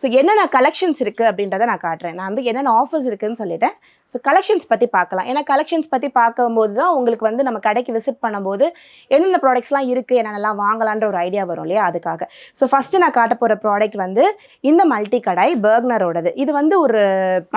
So என்னென்ன collections இருக்குது அப்படின்றத நான் காட்டுறேன். நான் வந்து என்னென்ன ஆஃபர்ஸ் இருக்குதுன்னு சொல்லிட்டேன். ஸோ கலெக்ஷன்ஸ் பற்றி பார்க்கலாம். ஏன்னா கலெக்ஷன்ஸ் பற்றி பார்க்கும்போது தான் உங்களுக்கு வந்து நம்ம கடைக்கு விசிட் பண்ணும்போது என்னென்ன ப்ராடக்ட்ஸ்லாம் இருக்குது, என்னென்னலாம் வாங்கலான்ற ஒரு ஐடியா வரும் இல்லையா, அதுக்காக. ஸோ ஃபஸ்ட்டு நான் காட்ட போகிற ப்ராடக்ட் வந்து இந்த மல்டி கடாய் பர்க்னரோடது. இது வந்து ஒரு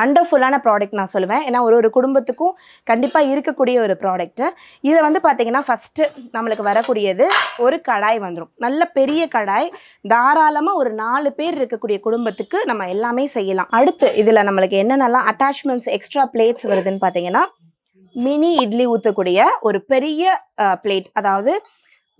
வண்டர்ஃபுல்லான ப்ராடக்ட் நான் சொல்லுவேன். ஏன்னா ஒரு குடும்பத்துக்கும் கண்டிப்பாக இருக்கக்கூடிய ஒரு ப்ராடக்ட்டு. இதை வந்து பார்த்தீங்கன்னா ஃபஸ்ட்டு நம்மளுக்கு வரக்கூடியது ஒரு கடாய் வந்துடும். நல்ல பெரிய கடாய், தாராளமாக ஒரு 4 பேர் இருக்கக்கூடிய குடும்பத்துக்கு நம்ம எல்லாமே செய்யலாம். அடுத்து இதில் நம்மளுக்கு என்னென்னலாம் அட்டாச்மெண்ட்ஸ் எக்ஸ்ட்ரா பிளேட்ஸ் வருதுன்னு பார்த்தீங்கன்னா, மினி இட்லி ஊற்றக்கூடிய ஒரு பெரிய பிளேட். அதாவது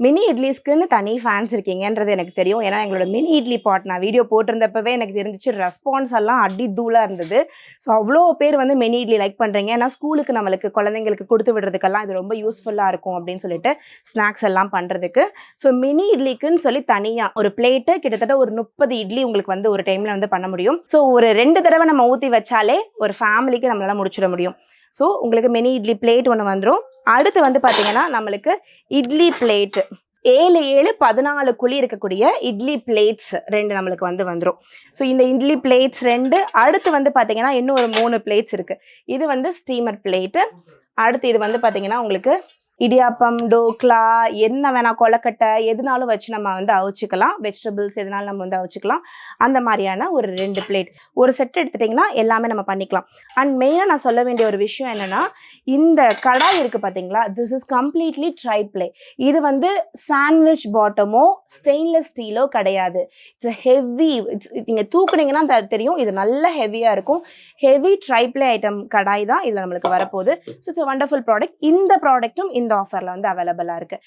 மினி இட்லிஸ்க்குன்னு தனி ஃபேன்ஸ் இருக்கீங்கன்றது எனக்கு தெரியும். ஏன்னா எங்களோட மினி இட்லி பாட் நான் வீடியோ போட்டிருந்தப்பவே எனக்கு தெரிஞ்சிச்சு. ரெஸ்பான்ஸ் எல்லாம் அடி தூளாக இருந்தது. ஸோ அவ்வளோ பேர் வந்து மினி இட்லி லைக் பண்ணுறீங்க. ஏன்னா ஸ்கூலுக்கு நம்மளுக்கு குழந்தைங்களுக்கு கொடுத்து விடுறதுக்கெல்லாம் இது ரொம்ப யூஸ்ஃபுல்லாக இருக்கும் அப்படின்னு சொல்லிட்டு ஸ்நாக்ஸ் எல்லாம் பண்ணுறதுக்கு. ஸோ மினி இட்லிக்குன்னு சொல்லி தனியாக ஒரு பிளேட்டு கிட்டத்தட்ட ஒரு 30 இட்லி உங்களுக்கு வந்து ஒரு டைமில் வந்து பண்ண முடியும். ஸோ ஒரு 2 தடவை நம்ம ஊற்றி வச்சாலே ஒரு ஃபேமிலிக்கு நம்மளால் முடிச்சிட முடியும். ஸோ உங்களுக்கு மினி இட்லி பிளேட் ஒன்று வந்துடும். அடுத்து வந்து பார்த்தீங்கன்னா நம்மளுக்கு இட்லி பிளேட்டு 7 7 14 குழி இருக்கக்கூடிய இட்லி பிளேட்ஸ் 2 நம்மளுக்கு வந்து வந்துடும். ஸோ இந்த இட்லி பிளேட்ஸ் 2. அடுத்து வந்து பார்த்தீங்கன்னா இன்னும் ஒரு 3 பிளேட்ஸ் இருக்குது. இது வந்து ஸ்டீமர் பிளேட்டு. அடுத்து இது வந்து பார்த்தீங்கன்னா உங்களுக்கு இடியாப்பம், டோக்லா, என்ன வேணால் கொலக்கட்டை எதுனாலும் வச்சு நம்ம வந்து அவிச்சிக்கலாம். வெஜிடபிள்ஸ் எதுனாலும் நம்ம வந்து அவிச்சிக்கலாம். அந்த மாதிரியான ஒரு 2 பிளேட் ஒரு செட் எடுத்துட்டிங்கன்னா எல்லாமே நம்ம பண்ணிக்கலாம். அண்ட் மெயினாக நான் சொல்ல வேண்டிய ஒரு விஷயம் என்னென்னா, இந்த கடாய் இருக்குது பார்த்தீங்களா, திஸ் இஸ் கம்ப்ளீட்லி ட்ரைப்ளே. இது வந்து சாண்ட்விச் பாட்டமோ ஸ்டெயின்லெஸ் ஸ்டீலோ கிடையாது. It's heavy. நீங்கள் தூக்குனீங்கன்னா தெரியும், இது நல்ல ஹெவியாக இருக்கும். ஹெவி ட்ரைப்ளே ஐட்டம் கடாய் தான் இதில் நம்மளுக்கு வரப்போகுது. So it's wonderful product. இந்த ப்ராடக்ட்டும் இந்த ஆஃபரில் வந்து அவைலபிளாக இருக்குது.